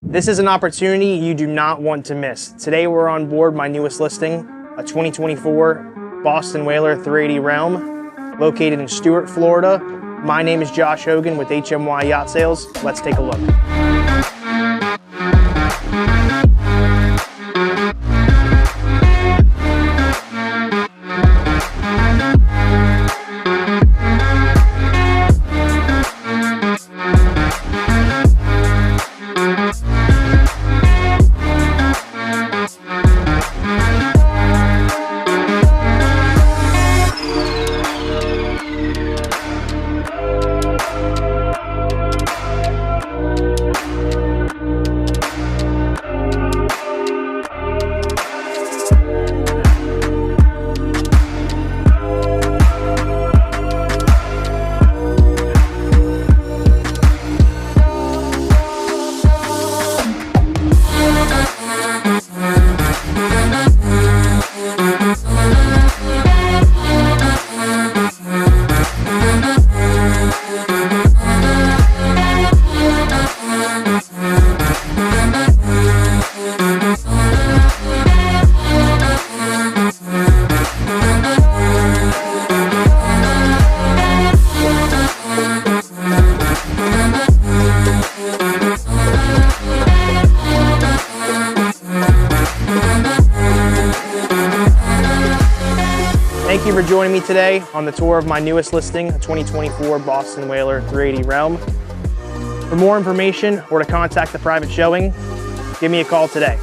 This is an opportunity you do not want to miss. Today we're on board my newest listing, a 2024 Boston Whaler 380 Realm, located in Stuart, Florida. My name is Josh Hogan with HMY Yacht Sales. Let's take a look. Thank you for joining me today on the tour of my newest listing, a 2024 Boston Whaler 380 Realm. For more information or to contact the private showing, give me a call today.